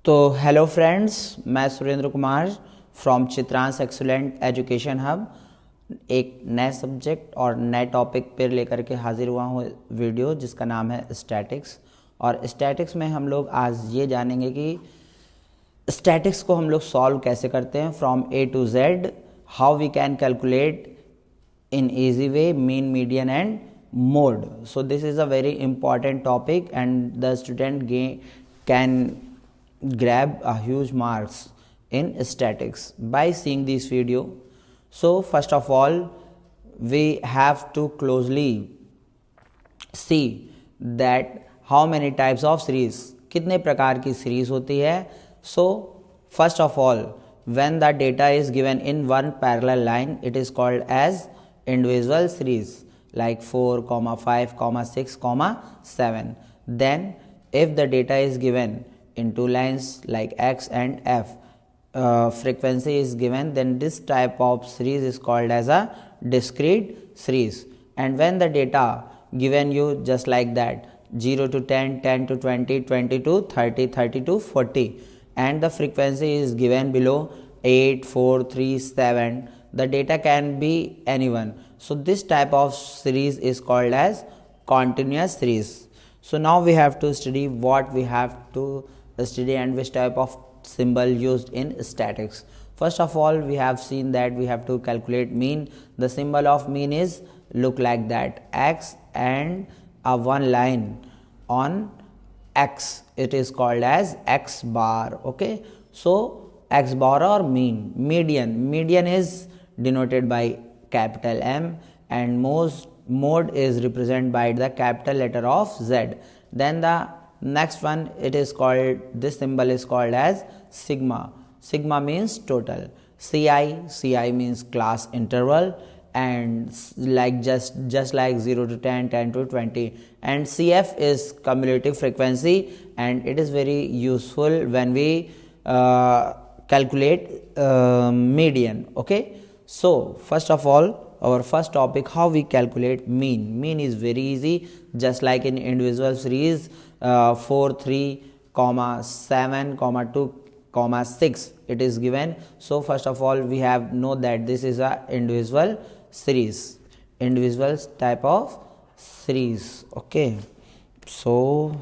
तो hello friends, मैं Surendra Kumar from Chitransh excellent education hub एक नए सब्जेक्ट और नए टॉपिक पर लेकर के हाजिर हुआ हूँ वीडियो जिसका नाम है स्टैटिक्स। और स्टैटिक्स में हम लोग आज ये जानेंगे कि स्टैटिक्स को हम लोग सॉल्व कैसे करते हैं from A to Z, how we can calculate in easy way mean, median and mode. So this is a very important topic and the student can grab a huge marks in statistics by seeing this video. So first of all we have to closely see that how many types of series, कितने प्रकार की series होती है. So first of all, when the data is given in one parallel line, it is called as individual series like 4, 5, 6, 7. Then if the data is given in two lines like x and f, frequency is given, then this type of series is called as a discrete series. And when the data given you just like that 0 to 10, 10 to 20, 20 to 30, 30 to 40, and the frequency is given below 8, 4, 3, 7, the data can be anyone. So this type of series is called as continuous series. So now we have to study what we have to study and which type of symbol used in statistics. First of all, we have seen that we have to calculate mean. The symbol of mean is look like that, x and a one line on x, it is called as x bar. Okay, so x bar or mean. Median is denoted by capital M and mode is represented by the capital letter of Z. Then the next one, it is called, this symbol is called as sigma. Sigma means total. Ci means class interval, and like just like 0 to 10, 10 to 20. And CF is cumulative frequency, and it is very useful when we calculate median. Okay, so first of all, our first topic, how we calculate mean. Mean is very easy, just like in individual series 4, 3, 7, 2, 6 it is given. So first of all we have know that this is a individual series, individual type of series. Okay, so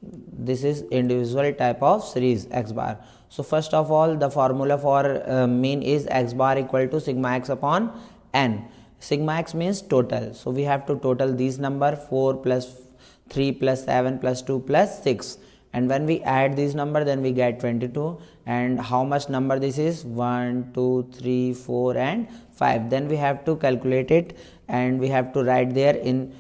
this is individual type of series x bar. So first of all, the formula for mean is x bar equal to sigma x upon n. Sigma x means total, so we have to total these number 4 plus 3 plus 7 plus 2 plus 6, and when we add these number then we get 22. And how much number this is? 1, 2, 3, 4 and 5. Then we have to calculate it and we have to write there in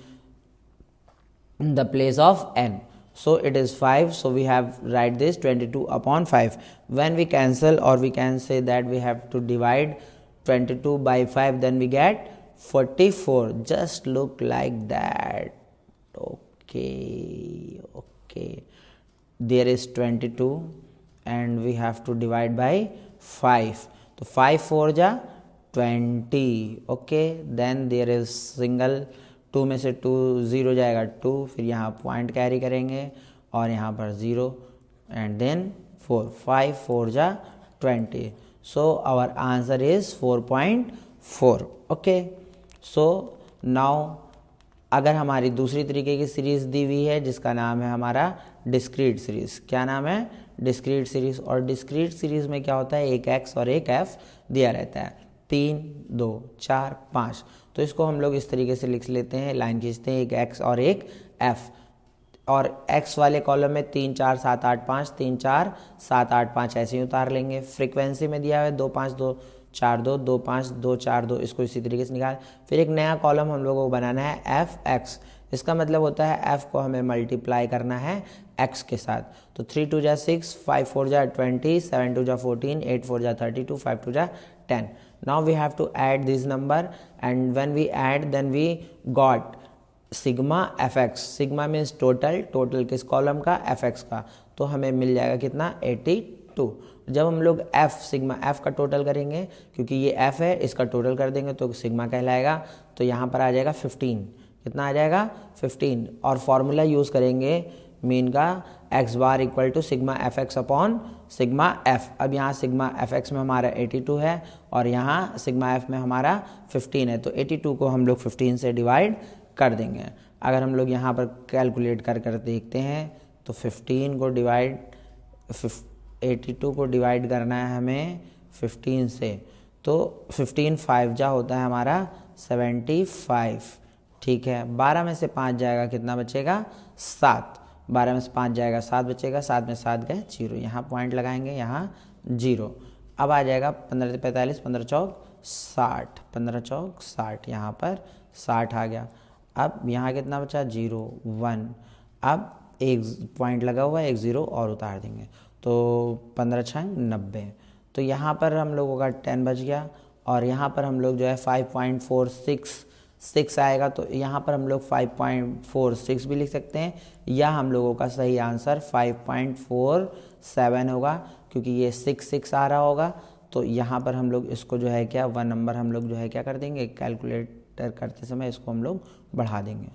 the place of n. So it is 5, so we have write this 22 upon 5. When we cancel, or we can say that we have to divide 22 by 5, then we get 44. Just look like that. Okay, there is 22 and we have to divide by 5. So 5 4 ja 20. Okay, then there is single, 2 में से 2 0 जाएगा 2, फिर यहाँ point carry करेंगे और यहाँ पर 0 and then 4. 5 4 जा 20. So our answer is 4.4. Okay, so now अगर हमारी दूसरी तरीके की सीरीज दी हुई है जिसका नाम है हमारा डिस्क्रीट सीरीज. क्या नाम है? Discrete series. और डिस्क्रीट सीरीज में क्या होता है, एक x और एक f दिया रहता है, 3 2 4 5. तो इसको हम लोग इस तरीके से लिख लेते हैं, लाइन खींचते हैं, एक x और एक f. और x वाले कॉलम में 3 4 7 8 5, 3 4 7 8 5 ऐसे ही उतार लेंगे. फ्रीक्वेंसी में दिया हुआ है 2 5 2 4 2 2 5 2 4 2, इसको इसी तरीके से निकाल. फिर एक नया कॉलम हम लोगों को बनाना है fx. इसका मतलब होता है f को हमें मल्टीप्लाई करना है x के साथ. तो 3 2 जा 6, 5 4 जा 20, 7 2 जा 14, 8 4 जा 32, 5 2 जा 10. Now we have to add this number, and when we add then we got sigma fx. sigma means total किस कॉलम का? fx का. तो हमें मिल जाएगा कितना? 82. जब हम लोग सिग्मा f का टोटल करेंगे, क्योंकि ये f है, इसका टोटल कर देंगे तो सिग्मा कहलाएगा. तो यहाँ पर आ जाएगा 15. कितना आ जाएगा? 15. और फॉर्मूला यूज़ करेंगे मीन का, x bar equal to sigma f x upon sigma f. अब यहाँ सिग्मा एफ एक्स में हमारा 82 है और यहाँ सिग्मा एफ में हमारा 15 है, तो 82 को हम लोग 15 से डिवाइड कर देंगे। अगर हम लोग यहाँ पर कैलकुलेट कर देखते हैं तो 15 को डिवाइड 82 को डिवाइड करना है हमें 15 से, तो 15 5 जा होता है हमारा 75, ठीक है। 12 में से 5 जाएगा, कितना बचेगा 7, 12 में से 5 जाएगा 7 बचेगा, 7 में 7 गए 0, यहाँ पॉइंट लगाएंगे, यहाँ 0। अब आ जाएगा 15 से 45, 15 चौक 60, 15 चौक 60, यहाँ पर 60 आ गया। अब यहाँ कितना बचा 0 1, अब एक पॉइंट लगा हुआ है, एक 0 और उतार देंगे, तो 15 छंग 90। तो यहाँ पर हम लोगों का 10 बच गया और यहाँ पर हम लोग जो है 5.466 आएगा, तो यहाँ पर हम लोग 5.46 भी लिख सकते हैं, या हम लोगों का सही आंसर 5.47 होगा, क्योंकि ये 6 आ रहा होगा। तो यहाँ पर हम लोग इसको जो है क्या 1 नंबर हम लोग जो है क्या कर देंगे, कैलकुलेटर करते समय इसको हम लोग बढ़ा देंगे,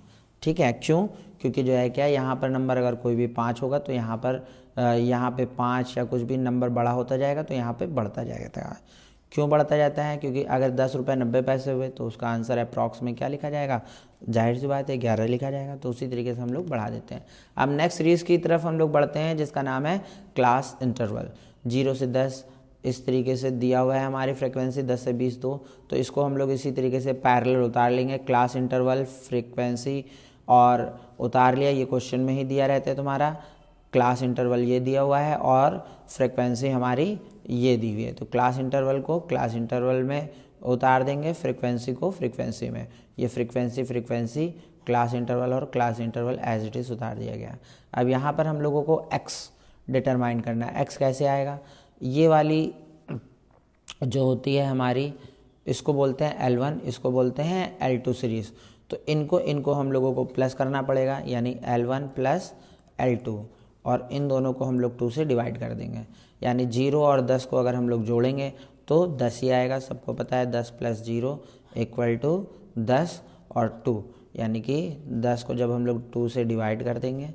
ठीक है। क्यों? क्योंकि जो है क्या यहाँ पर नंबर अगर कोई भी 5 होगा तो यहाँ पे 5 या कुछ भी नंबर बड़ा होता जाएगा, तो यहाँ पे बढ़ता जाएगा। क्यों बढ़ता जाता है? क्योंकि अगर 10 रुपये 90 पैसे हुए तो उसका आंसर अप्रॉक्स में क्या लिखा जाएगा, जाहिर सी बात है 11 लिखा जाएगा, तो उसी तरीके से हम लोग बढ़ा देते हैं। अब नेक्स्ट सीरीज़ की तरफ हम लोग बढ़ते हैं, जिसका नाम है क्लास इंटरवल। 0 से 10 इस तरीके से दिया हुआ है हमारी फ्रिक्वेंसी, 10 से 20 2, तो इसको हम लोग इसी तरीके से पैरेलल उतार लेंगे, क्लास इंटरवल फ्रिक्वेंसी और उतार लिया। ये क्वेश्चन में ही दिया रहता है तुम्हारा, क्लास इंटरवल ये दिया हुआ है और फ्रिक्वेंसी हमारी ये दी हुई है, तो क्लास इंटरवल को क्लास इंटरवल में उतार देंगे, फ्रिक्वेंसी को फ्रिक्वेंसी में। ये फ्रिक्वेंसी क्लास इंटरवल और class interval as it is उतार दिया गया। अब यहाँ पर हम लोगों को एक्स डिटरमाइन करना है। एक्स कैसे आएगा? ये वाली जो होती है हमारी, इसको बोलते हैं L1, इसको बोलते हैं L2 सीरीज़, तो इनको हम लोगों को प्लस करना पड़ेगा, यानी L1 प्लस L2, और इन दोनों को हम लोग 2 से डिवाइड कर देंगे, यानी 0 और 10 को अगर हम लोग जोड़ेंगे तो 10 ही आएगा। सबको पता है 10 + 0 = 10 और 2, यानी कि 10 को जब हम लोग 2 से डिवाइड कर देंगे,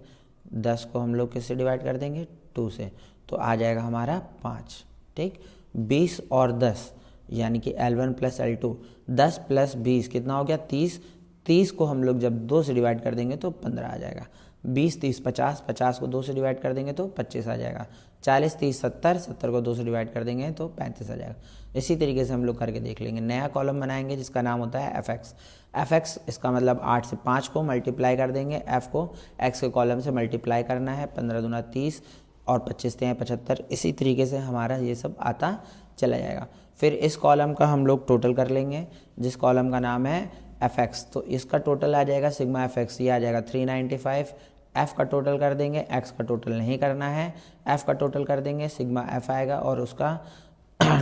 10 को हम लोग किससे डिवाइड कर देंगे 2 से, तो आ जाएगा हमारा 5, ठीक। 20 और 10 यानी कि L1 + L2, 10 + 20 कितना हो गया 30, 30 को हम लोग जब 2 से डिवाइड कर देंगे तो 15 आ जाएगा। 20 30 50, 50 को 2 से डिवाइड कर देंगे तो 25 आ जाएगा। 40 30 70, 70 को 2 से डिवाइड कर देंगे तो 35 आ जाएगा। इसी तरीके से हम लोग करके देख लेंगे। नया कॉलम बनाएंगे जिसका नाम होता है fx। fx इसका मतलब 8 से 5 को मल्टीप्लाई कर देंगे, f को x के कॉलम से मल्टीप्लाई करना है, 15 दूना 30 और 25 3 75। इसी तरीके से हमारा ये सब आता चला जाएगा। फिर इस कॉलम का हम लोग टोटल कर लेंगे, जिस कॉलम का नाम है fx, तो इसका टोटल आ जाएगा सिग्मा fx, ये आ जाएगा 395। f का टोटल कर देंगे, x का टोटल नहीं करना है, f का टोटल कर देंगे, सिग्मा f आएगा और उसका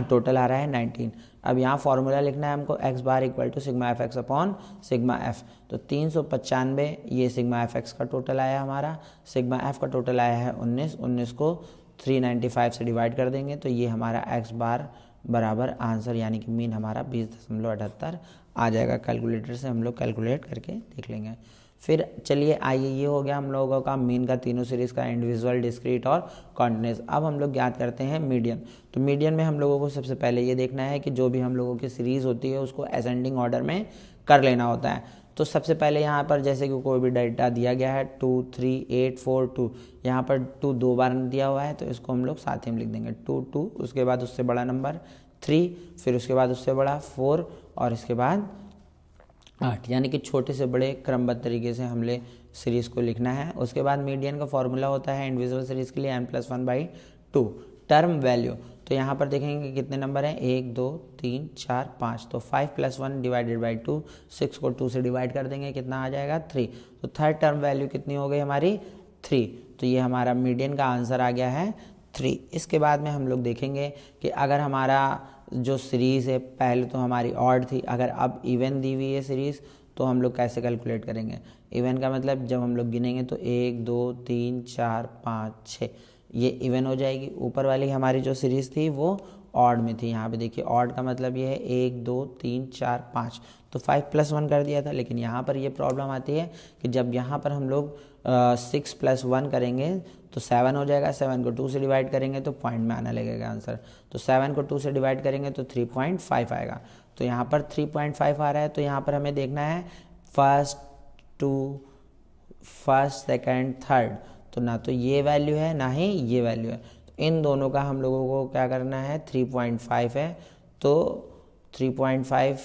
टोटल आ रहा है 19। अब यहाँ फॉर्मूला लिखना है हमको, x bar equal to sigma f x upon sigma f, तो 395 ये सिग्मा एफ एक्स का टोटल आया हमारा, सिग्मा एफ का टोटल आया है 19, 19 को 395 से डिवाइड कर देंगे तो ये हमारा x बार बराबर आंसर यानी कि मीन हमारा 20.78 आ जाएगा। कैलकुलेटर से हम लोग कैलकुलेट करके देख लेंगे। फिर चलिए आइए, ये हो गया हम लोगों का मीन का तीनों सीरीज़ का, इंडिविजुअल, डिस्क्रीट और कॉन्टिन्यूस। अब हम लोग ज्ञात करते हैं मीडियन। तो मीडियन में हम लोगों को सबसे पहले ये देखना है कि जो भी हम लोगों की सीरीज़ होती है उसको असेंडिंग ऑर्डर में कर लेना होता है। तो सबसे पहले यहाँ पर जैसे कि कोई भी डाटा दिया गया है 2 3 8 4 2, यहाँ पर 2 2 बार दिया हुआ है तो इसको हम लोग साथ ही में लिख देंगे 2 2, उसके बाद उससे बड़ा नंबर 3, फिर उसके बाद उससे बड़ा 4 और इसके बाद 8, यानी कि छोटे से बड़े क्रमबद्ध तरीके से हमने सीरीज़ को लिखना है। उसके बाद मीडियन का फॉर्मूला होता है इंडिविजुअल सीरीज़ के लिए n+1/2 टर्म वैल्यू। तो यहाँ पर देखेंगे कितने नंबर हैं, 1 2 3 4 5, तो 5 + 1 / 2, 6 को 2 से डिवाइड कर देंगे, कितना आ जाएगा 3, तो थर्ड टर्म वैल्यू कितनी हो गई हमारी 3, तो ये हमारा मीडियन का आंसर आ गया है 3। इसके बाद में हम लोग देखेंगे कि अगर हमारा जो सीरीज़ है पहले तो हमारी ऑड थी, अगर अब इवन दी हुई है सीरीज़ तो हम लोग कैसे कैलकुलेट करेंगे। इवन का मतलब जब हम लोग गिनेंगे तो 1 2 3 4 5 6 ये इवन हो जाएगी। ऊपर वाली हमारी जो सीरीज़ थी वो ऑड में थी। यहाँ पे देखिए ऑड का मतलब ये है 1 2 3 4 5, तो 5 + 1 कर दिया था। लेकिन यहाँ पर ये प्रॉब्लम आती है कि जब यहाँ पर हम लोग 6 + 1 करेंगे तो 7 हो जाएगा। 7 को 2 से डिवाइड करेंगे तो पॉइंट में आना लगेगा आंसर। तो 7 को 2 से डिवाइड करेंगे तो 3.5 आएगा। तो यहाँ पर 3.5 आ रहा है। तो यहाँ पर हमें देखना है फर्स्ट, सेकंड, थर्ड। तो ना तो ये वैल्यू है ना ही ये वैल्यू है। तो इन दोनों का हम लोगों को क्या करना है, 3.5 है तो 3.5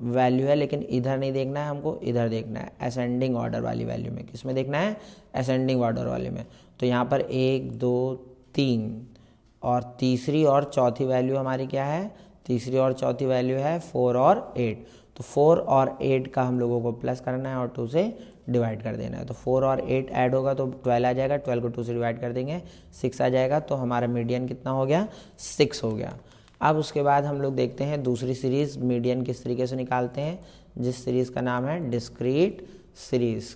वैल्यू है, लेकिन इधर नहीं देखना है हमको, इधर देखना है असेंडिंग ऑर्डर वाली वैल्यू में। किस में देखना है, असेंडिंग ऑर्डर वाले में। तो यहाँ पर 1, 2, 3 और तीसरी और चौथी वैल्यू हमारी क्या है, तीसरी और चौथी वैल्यू है 4 और 8। तो 4 और 8 का हम लोगों को प्लस करना है और 2 से डिवाइड कर देना है। तो 4 और 8 ऐड होगा तो 12 आ जाएगा। 12 को 2 से डिवाइड कर देंगे 6 आ जाएगा। तो हमारा मीडियन कितना हो गया, 6 हो गया। अब उसके बाद हम लोग देखते हैं दूसरी सीरीज़ मीडियन किस तरीके से निकालते हैं, जिस सीरीज़ का नाम है डिस्क्रीट सीरीज़।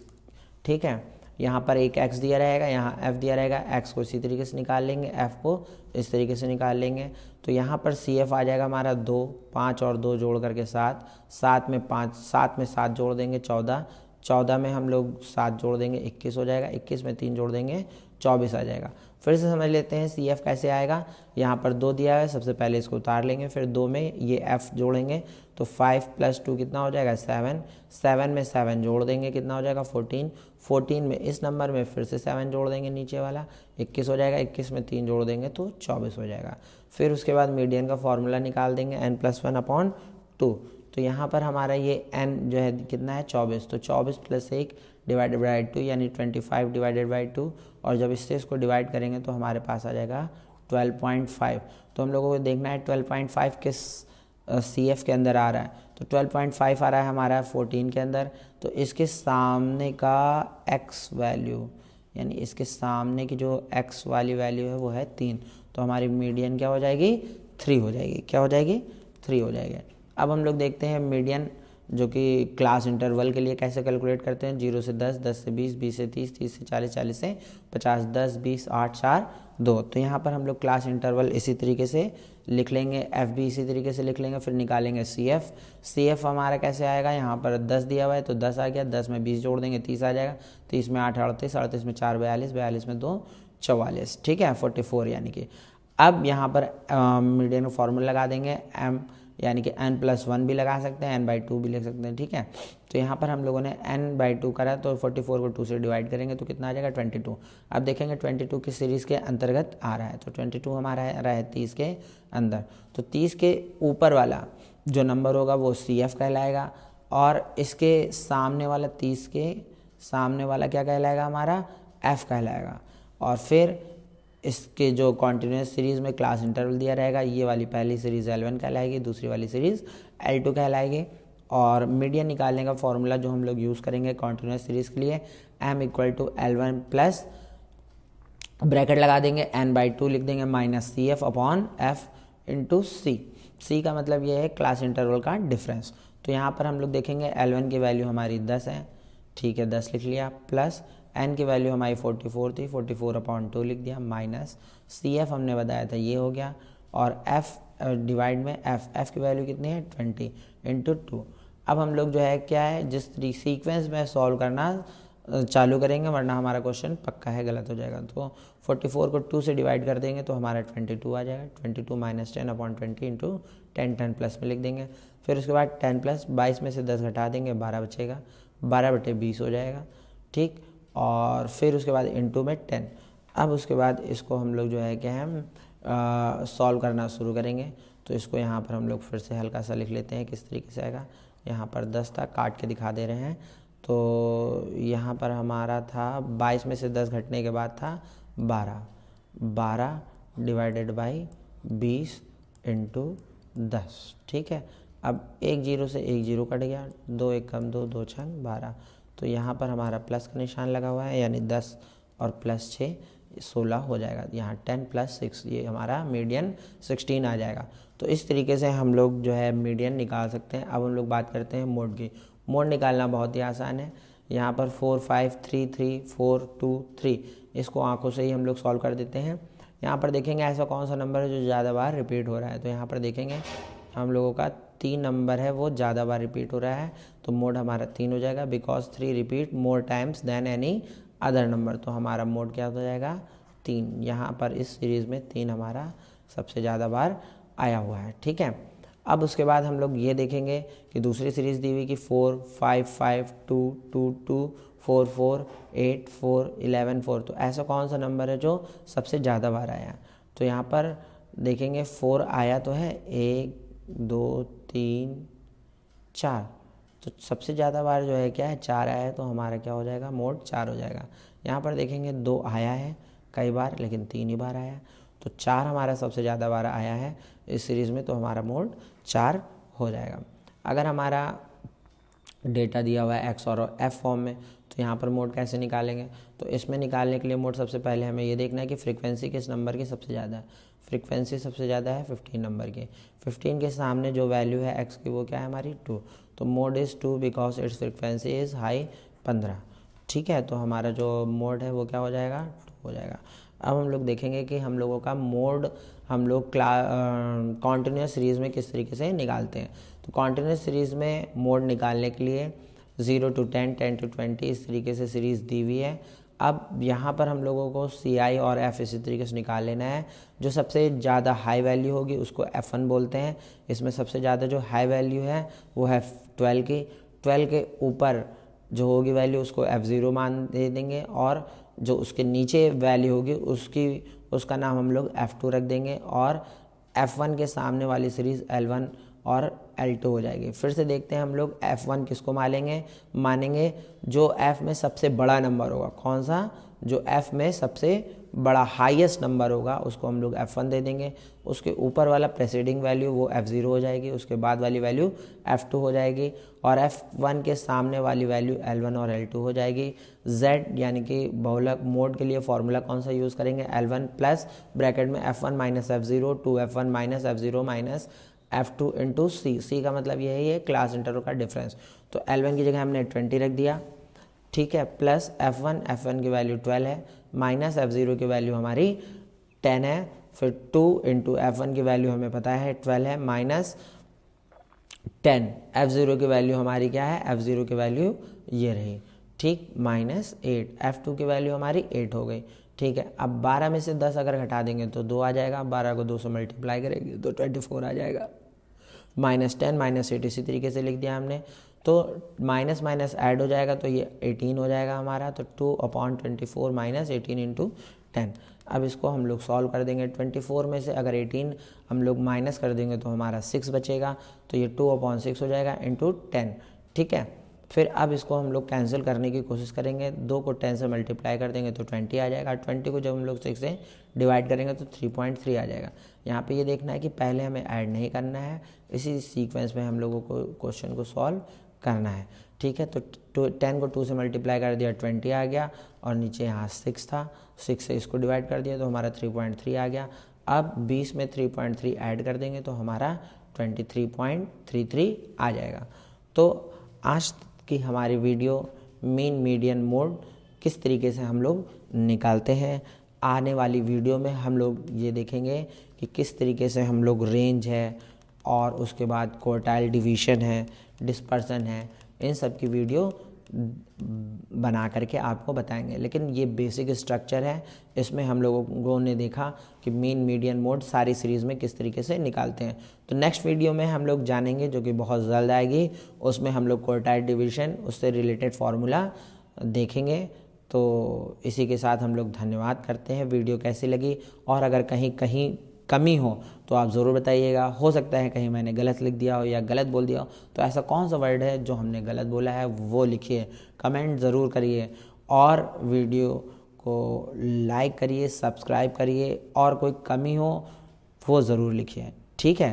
ठीक है, यहाँ पर एक x दिया रहेगा, यहाँ f दिया रहेगा। x को इसी तरीके से निकाल लेंगे, f को इस तरीके से निकाल लेंगे। तो यहाँ पर CF आ जाएगा हमारा 2, 5 और 2 जोड़ करके 7, 7 में 5, 7 में 7 जोड़ देंगे 14, 14 में हम लोग 7 जोड़ देंगे 21 हो जाएगा, 21 में 3 जोड़ देंगे 24 आ जाएगा। फिर से समझ लेते हैं CF कैसे आएगा। यहाँ पर 2 दिया है, सबसे पहले इसको उतार लेंगे, फिर 2 में ये f जोड़ेंगे तो 5 + 2 कितना हो जाएगा, 7, 7 में 7 जोड़ देंगे कितना हो जाएगा, 14, 14 में इस नंबर में फिर से 7 जोड़ देंगे नीचे वाला 21 हो जाएगा, 21 में 3 जोड़ देंगे तो 24 हो जाएगा। फिर उसके बाद मीडियन का फॉर्मूला निकाल देंगे n+1/2। तो यहाँ पर हमारा ये n जो है कितना है, 24। तो 24 + 1 डिवाइडेड बाई 2 यानी 25 डिवाइडेड बाई 2, और जब इससे इसको डिवाइड करेंगे तो हमारे पास आ जाएगा 12.5। तो हम लोगों को देखना है 12.5 किस CF के अंदर आ रहा है। तो 12.5 आ रहा है हमारा 14 के अंदर। तो इसके सामने का x वैल्यू यानी इसके सामने की जो x वाली वैल्यू है वो है 3। तो हमारी मीडियन क्या हो जाएगी, 3 हो जाएगी। क्या हो जाएगी, 3 हो जाएगी। अब हम लोग देखते हैं मीडियन जो कि क्लास इंटरवल के लिए कैसे कैलकुलेट करते हैं। 0 से 10, 10 से 20, 20 से 30, 30 से 40, 40 से 50, 10, 20, 8, 4, 2। तो यहाँ पर हम लोग क्लास इंटरवल इसी तरीके से लिख लेंगे, f भी इसी तरीके से लिख लेंगे। फिर निकालेंगे CF। CF हमारा कैसे आएगा, यहाँ पर 10 दिया हुआ है तो 10 आ गया, 10 में 20 जोड़ देंगे 30 आ जाएगा, 30 में 8 38, 38 में 4 42, 42 में 2 44। ठीक है, 44 यानी कि। अब यहाँ पर मीडियन का फॉर्मूला लगा देंगे m यानी कि n+1 भी लगा सकते हैं, n/2 भी लिख सकते हैं। ठीक है, तो यहाँ पर हम लोगों ने n/2 करा तो 44 को 2 से डिवाइड करेंगे तो कितना आ जाएगा, 22। अब देखेंगे 22 किस सीरीज़ के अंतर्गत आ रहा है। तो 22 हमारा आ रहा है 30 के अंदर। तो 30 के ऊपर वाला जो नंबर होगा वो CF कहलाएगा, और इसके सामने वाला 30 के सामने वाला क्या कहलाएगा, हमारा F कहलाएगा। और फिर इसके जो कॉन्टिन्यूस सीरीज़ में क्लास इंटरवल दिया रहेगा, ये वाली पहली सीरीज़ L1 कहलाएगी, दूसरी वाली सीरीज़ L2 कहलाएगी। और मीडियन निकालने का फॉर्मूला जो हम लोग यूज़ करेंगे कॉन्टिन्यूस सीरीज़ के लिए, m = L1 प्लस ब्रैकेट लगा देंगे n/2 लिख देंगे -CF/F × C। C का मतलब ये है क्लास इंटरवल का डिफरेंस। तो यहाँ पर हम लोग देखेंगे L1 की वैल्यू हमारी 10 है, ठीक है 10 लिख लिया, प्लस n की वैल्यू हमारी 44 थी, 44/2 लिख दिया, माइनस CF हमने बताया था ये हो गया, और F डिवाइड में F की वैल्यू कितनी है 20 × 2। अब हम लोग जो है क्या है, जिस सीक्वेंस में सॉल्व करना चालू करेंगे, वरना हमारा क्वेश्चन पक्का है गलत हो जाएगा। तो 44 को 2 से डिवाइड कर देंगे तो हमारा 22 आ जाएगा, 22 - 10/20 × 10, 10 प्लस में लिख देंगे। फिर उसके बाद 10 प्लस 22 में से 10 घटा देंगे, 12 बचेगा, 12/20 हो जाएगा। ठीक, और फिर उसके बाद इनटू में 10। अब उसके बाद इसको हम लोग जो है कि हम सॉल्व करना शुरू करेंगे। तो इसको यहाँ पर हम लोग फिर से हल्का सा लिख लेते हैं, किस तरीके से आएगा। यहाँ पर 10 था, काट के दिखा दे रहे हैं। तो यहाँ पर हमारा था 22 में से 10 घटने के बाद था 12, 12 डिवाइडेड बाई 20 × 10। ठीक है, अब एक 0 से एक 0 कट गया, 2 1 कम 2, 2 6 12। तो यहाँ पर हमारा प्लस का निशान लगा हुआ है, यानी 10 और प्लस 6 16 हो जाएगा। यहाँ 10 + 6 ये हमारा मीडियन 16 आ जाएगा। तो इस तरीके से हम लोग जो है मीडियन निकाल सकते हैं। अब हम लोग बात करते हैं मोड की। मोड निकालना बहुत ही आसान है। यहाँ पर 4 5 3 3 4 2 3 इसको आंखों से ही हम लोग सॉल्व कर देते हैं। यहाँ पर देखेंगे ऐसा कौन सा नंबर है जो ज़्यादा बार रिपीट हो रहा है। तो यहाँ पर देखेंगे हम लोगों का 3 नंबर है वो ज़्यादा बार रिपीट हो रहा है, तो मोड हमारा 3 हो जाएगा, because 3 repeat more times than any other number, तो हमारा मोड क्या हो जाएगा 3। यहाँ पर इस सीरीज़ में 3 हमारा सबसे ज़्यादा बार आया हुआ है। ठीक है, अब उसके बाद हम लोग ये देखेंगे कि दूसरी सीरीज़ दी हुई कि 4 5 5 2 2 2 4 4 8 4 11 4, तो ऐसा कौन सा नंबर है जो सबसे ज़्यादा बार आया। तो यहाँ पर देखेंगे 4 आया तो है 1 2 3 4, तो सबसे ज़्यादा बार जो है क्या है 4 आया है, तो हमारा क्या हो जाएगा मोड 4 हो जाएगा। यहाँ पर देखेंगे 2 आया है कई बार लेकिन 3 ही बार आया है, तो 4 हमारा सबसे ज़्यादा बार आया है इस सीरीज़ में, तो हमारा मोड 4 हो जाएगा। अगर हमारा डेटा दिया हुआ है एक्स और एफ फॉर्म में, तो यहाँ पर मोड कैसे निकालेंगे। तो इसमें निकालने के लिए मोड सबसे पहले हमें ये देखना है कि फ्रीक्वेंसी किस नंबर की सबसे ज़्यादा है। फ्रीक्वेंसी सबसे ज़्यादा है 15 नंबर की। 15 के सामने जो वैल्यू है एक्स की वो क्या है हमारी 2, तो mode is 2 because it's frequency is high 15। ठीक है, तो हमारा जो मोड है वो क्या हो जाएगा 2 हो जाएगा। अब हम लोग देखेंगे कि हम लोगों का मोड हम लोग कॉन्टिन्यूस सीरीज़ में किस तरीके से निकालते हैं। तो कॉन्टिन्यूस सीरीज़ में मोड निकालने के लिए 0 to 10 10 to 20 इस तरीके से सीरीज़ दी हुई है। अब यहाँ पर हम लोगों को CI और F इसी तरीके से निकाल लेना है। जो सबसे ज़्यादा हाई वैल्यू होगी उसको F1 बोलते हैं। इसमें सबसे ज़्यादा जो हाई वैल्यू है वो है 12 की। 12 के ऊपर जो होगी वैल्यू उसको F0 मान दे देंगे, और जो उसके नीचे वैल्यू होगी उसका नाम हम लोग F2 रख देंगे, और F1 के सामने वाली सीरीज़ L1 और L2 हो जाएगी। फिर से देखते हैं हम लोग F1 किसको मानेंगे जो F में सबसे बड़ा नंबर होगा। कौन सा, जो F में सबसे बड़ा हाईएस्ट नंबर होगा उसको हम लोग F1 दे देंगे। उसके ऊपर वाला प्रेसीडिंग वैल्यू वो F0 हो जाएगी, उसके बाद वाली वैल्यू F2 हो जाएगी, और F1 के सामने वाली वैल्यू L1 और L2 हो जाएगी। Z यानी कि बहुलक मोड के लिए फॉर्मूला कौन सा यूज़ करेंगे, L1 प्लस ब्रैकेट में F1 minus F0 2F1 minus F0 minus F2 into C का मतलब यही है क्लास इंटरवल का डिफरेंस। तो L1 की जगह हमने 20 रख दिया, ठीक है, प्लस F1 की वैल्यू 12 है, माइनस F0 की वैल्यू हमारी 10 है, फिर 2 इंटू F1 की वैल्यू हमें पता है 12 है, माइनस 10 F0 की वैल्यू हमारी क्या है, F0 की वैल्यू ये रही, ठीक, माइनस 8 F2 की वैल्यू हमारी 8 हो गई। ठीक है, अब 12 में से 10 अगर घटा देंगे तो 2 आ जाएगा, 12 को 2 से मल्टीप्लाई करेंगे तो 24 आ जाएगा, माइनस 10 माइनस 8 इसी तरीके से लिख दिया हमने। तो माइनस माइनस ऐड हो जाएगा तो ये 18 हो जाएगा हमारा, तो 2/24 माइनस 18 इंटू 10। अब इसको हम लोग सॉल्व कर देंगे। 24 में से अगर 18 हम लोग माइनस कर देंगे तो हमारा 6 बचेगा, तो ये 2/6 हो जाएगा इंटू 10। ठीक है, फिर अब इसको हम लोग कैंसिल करने की कोशिश करेंगे। 2 को 10 से मल्टीप्लाई कर देंगे तो 20 आ जाएगा, 20 को जब हम लोग 6 से डिवाइड करेंगे तो 3.3 आ जाएगा। यहाँ पे ये देखना है कि पहले हमें ऐड नहीं करना है, इसी सीक्वेंस में हम लोगों को क्वेश्चन को सॉल्व करना है। ठीक है, तो 10 को 2 से मल्टीप्लाई कर दिया 20 आ गया, और नीचे यहाँ 6 था, 6 से इसको डिवाइड कर दिया तो हमारा 3.3 आ गया। अब 20 में 3.3 ऐड कर देंगे तो हमारा 23.33 आ जाएगा। तो आज की हमारी वीडियो मीन मीडियन मोड किस तरीके से हम लोग निकालते हैं, आने वाली वीडियो में हम लोग ये देखेंगे कि किस तरीके से हम लोग रेंज है और उसके बाद क्वार्टाइल डिवीजन है, डिस्पर्सन है, इन सब की वीडियो बना करके आपको बताएंगे। लेकिन ये बेसिक स्ट्रक्चर है, इसमें हम लोगों ने देखा कि मीन मीडियन मोड सारी सीरीज़ में किस तरीके से निकालते हैं। तो नेक्स्ट वीडियो में हम लोग जानेंगे, जो कि बहुत जल्द आएगी, उसमें हम लोग क्वार्टाइल डिवीजन उससे रिलेटेड फार्मूला देखेंगे। तो इसी के साथ हम लोग धन्यवाद करते हैं। वीडियो कैसी लगी, और अगर कहीं कमी हो तो आप ज़रूर बताइएगा। हो सकता है कहीं मैंने गलत लिख दिया हो या गलत बोल दिया हो, तो ऐसा कौन सा वर्ड है जो हमने गलत बोला है वो लिखिए, कमेंट ज़रूर करिए, और वीडियो को लाइक करिए, सब्सक्राइब करिए, और कोई कमी हो वो ज़रूर लिखिए। ठीक है,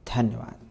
धन्यवाद।